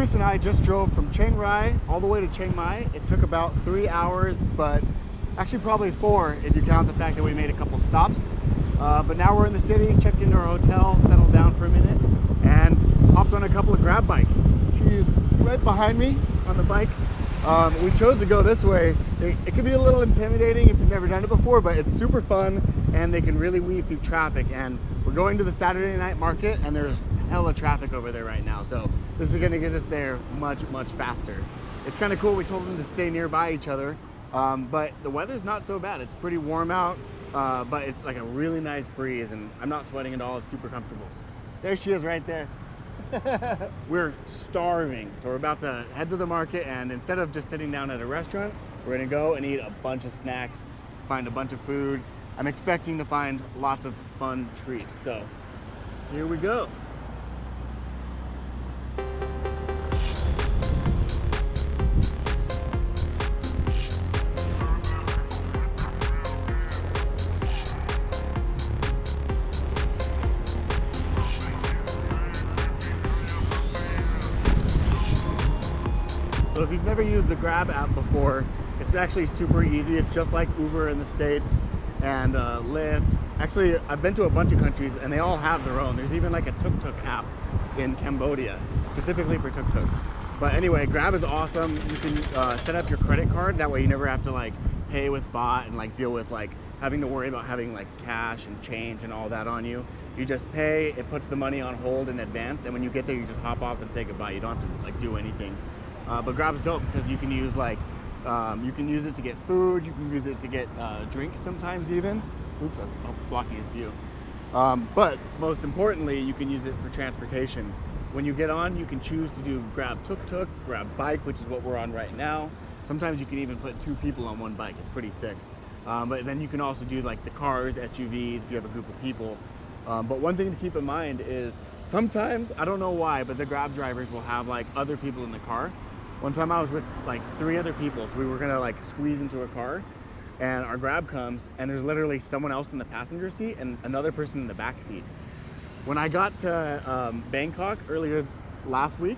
Chris and I just drove from Chiang Rai all the way to Chiang Mai. It took about 3 hours, but actually probably 4 if you count the fact that we made a couple stops. But now we're in the city, checked into our hotel, settled down for a minute, and hopped on a couple of grab bikes. She's right behind me on the bike. We chose to go this way. It can be a little intimidating if you've never done it before, but it's super fun and they can really weave through traffic. And we're going to the Saturday night market and there's hella traffic over there right now. So this is gonna get us there much faster. It's kind of cool. We told them to stay nearby each other, but the weather's not so bad. It's pretty warm out, but it's like a really nice breeze and I'm not sweating at all. It's super comfortable. There she is right there. We're starving, so we're about to head to the market, and instead of just sitting down at a restaurant, we're gonna go and eat a bunch of snacks, find a bunch of food. I'm expecting to find lots of fun treats, so here we go. So if you've never used the Grab app before, it's actually super easy. It's just like Uber in the States and Lyft. Actually, I've been to a bunch of countries and they all have their own. There's even like a tuk-tuk app in Cambodia, specifically for tuk-tuks. But anyway, Grab is awesome. You can set up your credit card. That way you never have to like pay with bot and like deal with like having to worry about having like cash and change and all that on you. You just pay, it puts the money on hold in advance, and when you get there, you just hop off and say goodbye. You don't have to like do anything. But Grab's dope because you can use like, you can use it to get food, you can use it to get drinks sometimes even. Oops, I'm blocking his view. But most importantly, you can use it for transportation. When you get on, you can choose to do Grab tuk-tuk, Grab bike, which is what we're on right now. Sometimes you can even put 2 people on one bike. It's pretty sick. But then you can also do like the cars, SUVs, if you have a group of people. But one thing to keep in mind is sometimes, I don't know why, but the Grab drivers will have like other people in the car. One time I was with like 3 other people, so we were gonna like squeeze into a car, and our Grab comes and there's literally someone else in the passenger seat and another person in the back seat. When I got to Bangkok earlier last week,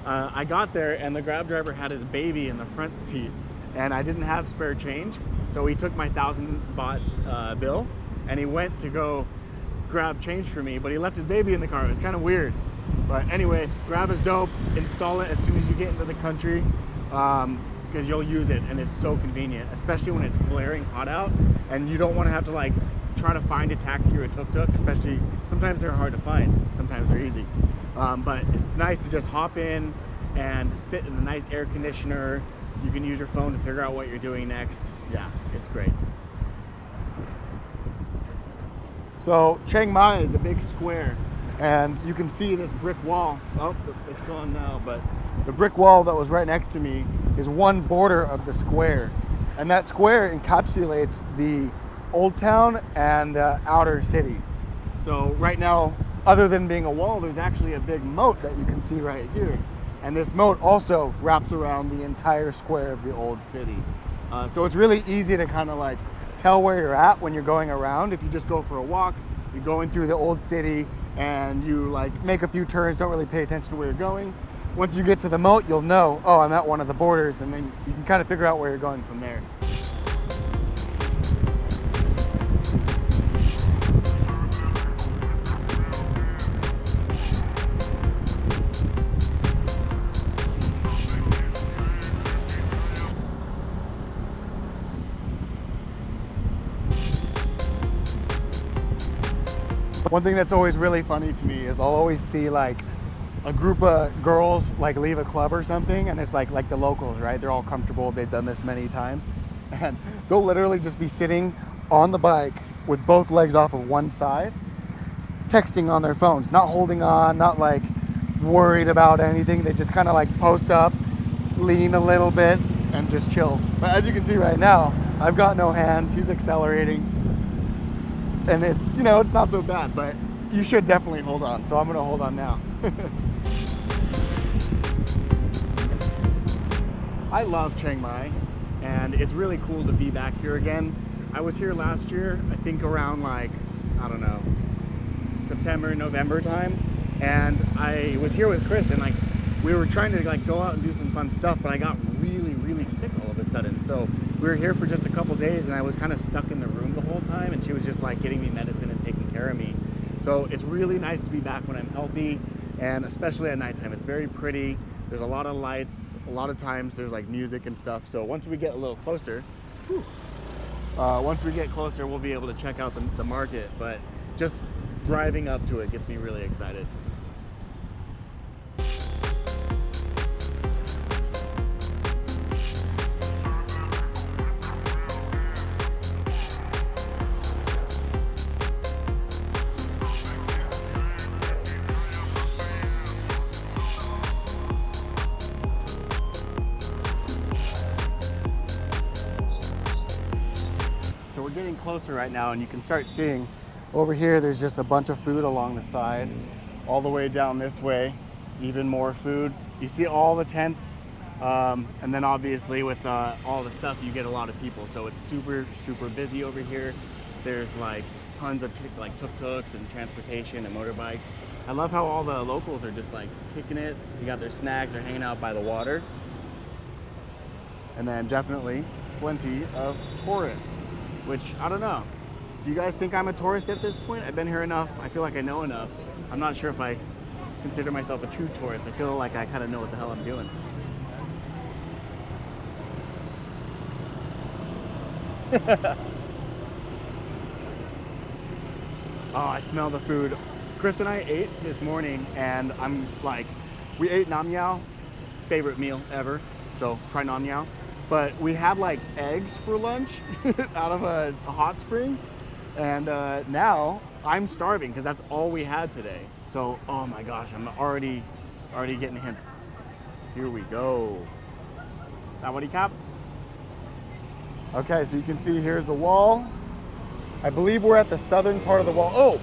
I got there and the Grab driver had his baby in the front seat and I didn't have spare change. So he took my 1,000 baht bill and he went to go grab change for me, but he left his baby in the car. It was kind of weird. But anyway, Grab is dope. Install it as soon as you get into the country because you'll use it and it's so convenient, especially when it's blaring hot out and you don't want to have to like try to find a taxi or a tuk-tuk, especially sometimes they're hard to find, sometimes they're easy. But it's nice to just hop in and sit in a nice air conditioner. You can use your phone to figure out what you're doing next. Yeah, it's great. So Chiang Mai is a big square. And you can see this brick wall. Oh, it's gone now, but the brick wall that was right next to me is one border of the square. And that square encapsulates the old town and the outer city. So right now, other than being a wall, there's actually a big moat that you can see right here. And this moat also wraps around the entire square of the old city. So it's really easy to kind of like tell where you're at when you're going around. If you just go for a walk, you're going through the old city, and you like make a few turns, don't really pay attention to where you're going. Once you get to the moat, you'll know, oh, I'm at one of the borders, and then you can kind of figure out where you're going from there. One thing that's always really funny to me is I'll always see like a group of girls like leave a club or something, and it's like the locals, right? They're all comfortable, they've done this many times, and they'll literally just be sitting on the bike with both legs off of one side, texting on their phones, not holding on, not like worried about anything. They just kind of like post up, lean a little bit, and just chill. But as you can see right now, I've got no hands, he's accelerating. And it's, you know, it's not so bad, but you should definitely hold on. So I'm gonna hold on now. I love Chiang Mai, and it's really cool to be back here again. I was here last year, I think around like, I don't know, September, November time. And I was here with Chris, and like, we were trying to like go out and do some fun stuff, but I got really sick all of a sudden. So we were here for just a couple days and I was kind of stuck in the room the whole time, and she was just like getting me medicine and taking care of me. So it's really nice to be back when I'm healthy, and especially at nighttime. It's very pretty. There's a lot of lights. A lot of times there's like music and stuff. So once we get a little closer, we'll be able to check out the market. But just driving up to it gets me really excited. So we're getting closer right now, and you can start seeing over here there's just a bunch of food along the side. All the way down this way, even more food. You see all the tents, and then obviously with all the stuff you get a lot of people, so it's super busy over here. There's like tons of like tuk-tuks and transportation and motorbikes. I love how all the locals are just like kicking it. You got their snacks, they're hanging out by the water. And then definitely plenty of tourists, which I don't know. Do you guys think I'm a tourist at this point? I've been here enough. I feel like I know enough. I'm not sure if I consider myself a true tourist. I feel like I kind of know what the hell I'm doing. Oh, I smell the food. Chris and I ate this morning, and I'm like, we ate nam yao, favorite meal ever. So try nam yao. But we had like eggs for lunch out of a hot spring. And now I'm starving because that's all we had today. So, oh my gosh, I'm already getting hints. Here we go. Sawadee Kap. Okay, so you can see here's the wall. I believe we're at the southern part of the wall. Oh!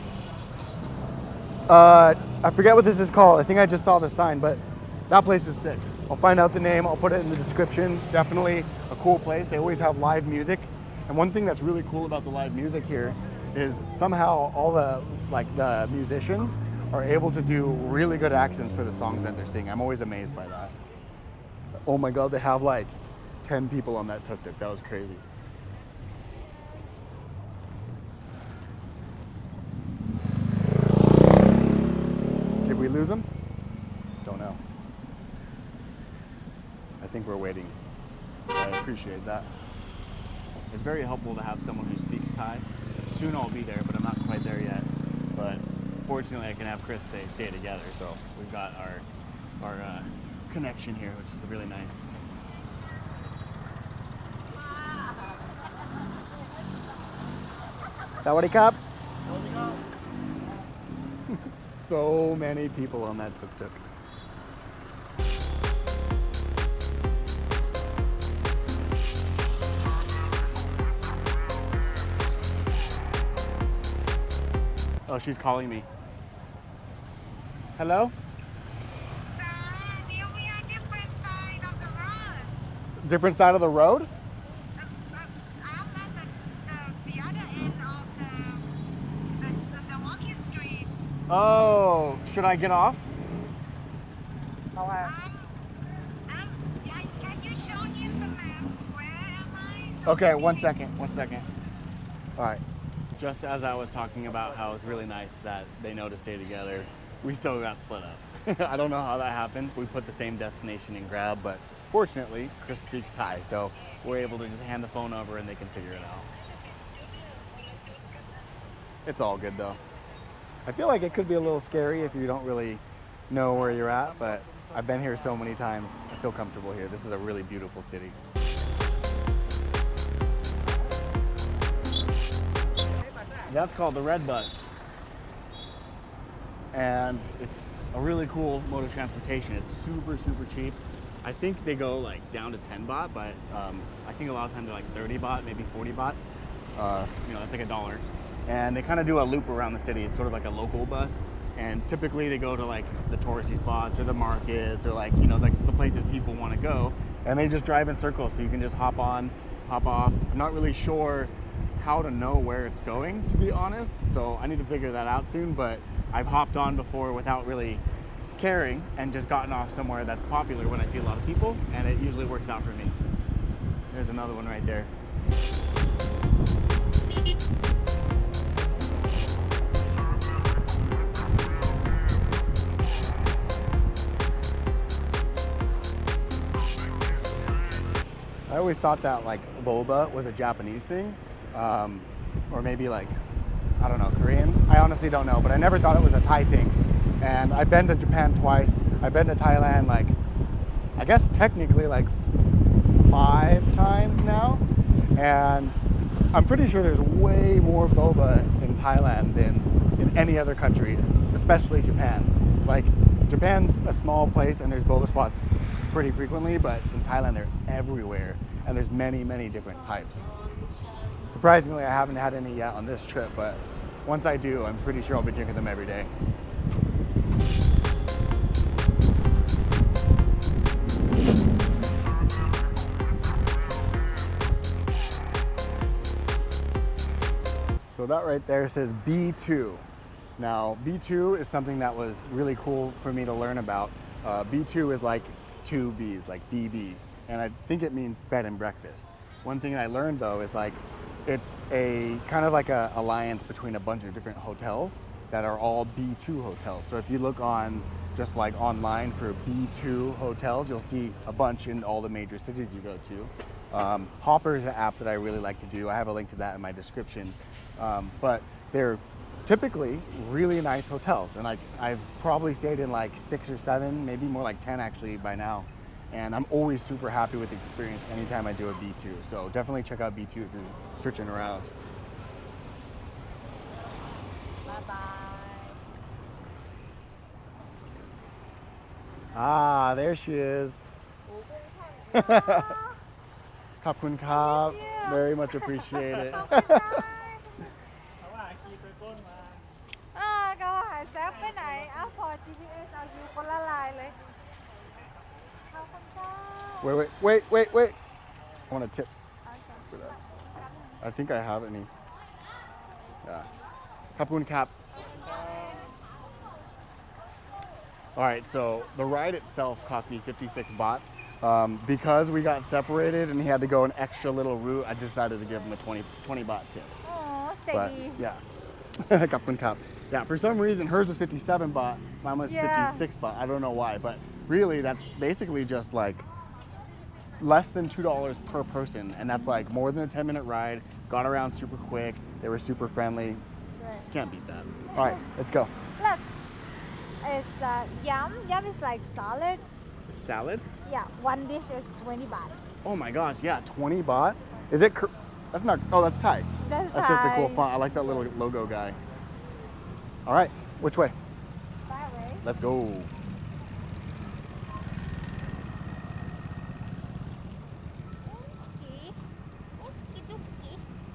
I forget what this is called. I think I just saw the sign, but that place is sick. I'll find out the name. I'll put it in the description. Definitely a cool place. They always have live music. And one thing that's really cool about the live music here is somehow all the musicians are able to do really good accents for the songs that they're singing. I'm always amazed by that. Oh my God, they have like 10 people on that tuk-tuk. That was crazy. Did we lose them? Don't know. I think we're waiting. I appreciate that. It's very helpful to have someone who speaks Thai. Soon I'll be there, but I'm not quite there yet. But fortunately, I can have Chris stay together. So we've got our connection here, which is really nice. Sawadee Kap. So many people on that tuk-tuk. Oh, she's calling me. Hello? You'll be on different side of the road. Different side of the road? I'm at the other end of the walking street. Oh, should I get off? Can you show me the map? Where am I? Okay, one second. All right. Just as I was talking about how it's really nice that they know to stay together, we still got split up. I don't know how that happened. We put the same destination in Grab, but fortunately, Chris speaks Thai, so we're able to just hand the phone over and they can figure it out. It's all good though. I feel like it could be a little scary if you don't really know where you're at, but I've been here so many times. I feel comfortable here. This is a really beautiful city. That's called the Red Bus. And it's a really cool mode of transportation. It's super cheap. I think they go like down to 10 baht, but I think a lot of times they're like 30 baht, maybe 40 baht. That's like $1. And they kind of do a loop around the city. It's sort of like a local bus. And typically they go to like the touristy spots or the markets or like the places people want to go. And they just drive in circles, so you can just hop on, hop off. I'm not really sure how to know where it's going, to be honest. So I need to figure that out soon, but I've hopped on before without really caring and just gotten off somewhere that's popular when I see a lot of people, and it usually works out for me. There's another one right there. I always thought that like boba was a Japanese thing, or maybe like, I don't know, Korean. I honestly don't know, but I never thought it was a Thai thing. And I've been to Japan twice. I've been to Thailand like, I guess technically like 5 times now. And I'm pretty sure there's way more boba in Thailand than in any other country, especially Japan. Like, Japan's a small place and there's boba spots pretty frequently, but in Thailand they're everywhere and there's many, many different types. Surprisingly, I haven't had any yet on this trip, but once I do, I'm pretty sure I'll be drinking them every day. So that right there says B2. Now, B2 is something that was really cool for me to learn about. B2 is like 2 B's, like BB, and I think it means bed and breakfast. One thing I learned though is like, it's a kind of like a alliance between a bunch of different hotels that are all B2 hotels. So if you look on just like online for B2 hotels, you'll see a bunch in all the major cities you go to. Hopper is an app that I really like to do. I have a link to that in my description. But they're typically really nice hotels, and I've probably stayed in like 6 or 7, maybe more like 10 actually by now. And I'm always super happy with the experience anytime I do a B2. So definitely check out B2 if you're searching around. Bye-bye. Ah, there she is. Khap kun khap. Very much appreciate it. ก็หาแซฟไปไหนพอ GPS เอาอยู่คนละลายเลยขอบคุณจ้า Wait. I want a tip for that. I think I have any. Yeah. Khap kun khap. All right, so the ride itself cost me 56 baht. Because we got separated and he had to go an extra little route, I decided to give him a 20 baht tip. อ๋อใจ But ดี yeah. Khap kun khap. Yeah, for some reason hers was 57 baht, mine was Yeah. 56 baht. I don't know why, but really that's basically just like less than $2 per person, and that's like more than a 10-minute ride. Got around super quick. They were super friendly. Can't beat that. All right, let's go. Look, it's yum. Yum is like salad. Salad? Yeah, one dish is 20 baht. Oh my gosh, yeah, 20 baht. Is it? That's not. Oh, that's Thai. That's That's just a cool Thai. font. I like that little logo guy. All right, which way? That way. Let's go.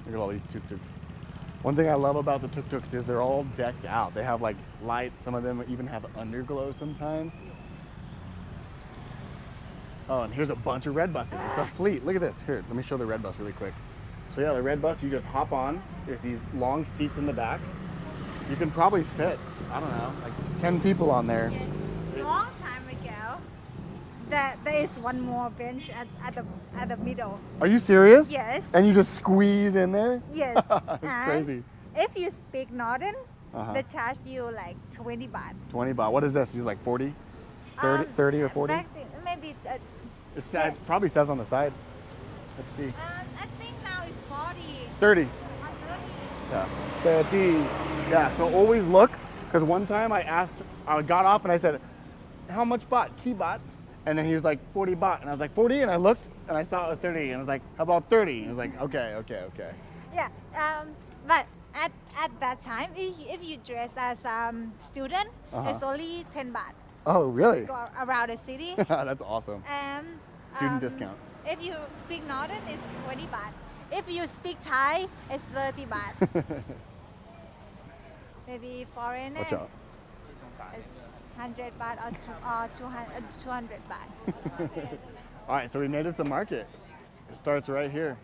Look at all these tuk-tuks. One thing I love about the tuk-tuks is they're all decked out. They have like lights. Some of them even have underglow sometimes. Oh, and here's a bunch of red buses. It's a fleet. Look at this. Here, let me show the red bus really quick. So yeah, the red bus, you just hop on. There's these long seats in the back. You can probably fit, I don't know, like 10 people on there. Long time ago, there is one more bench at the middle. Are you serious? Yes. And you just squeeze in there? Yes. That's And crazy. If you speak Northern, Uh-huh. they charge you like 20 baht. 20 baht. What is this? Is it like 40? 30 or 40? Maybe. It probably says on the side. Let's see. I think now it's 40. 30. Or 30. Yeah. 30. Yeah, so always look, because one time I got off and I said, how much baht? Ki baht? And then he was like, 40 baht. And I was like, 40? And I looked and I saw it was 30. And I was like, how about 30? And I was like, okay. Yeah. But at that time, if you dress as student, Uh-huh. it's only 10 baht. Oh, really? Go around the city. That's awesome. Student discount. If you speak Northern, it's 20 baht. If you speak Thai, it's 30 baht. Maybe foreigner, Watch out. it's 100 baht or 200 baht. All right, so we made it to the market. It starts right here.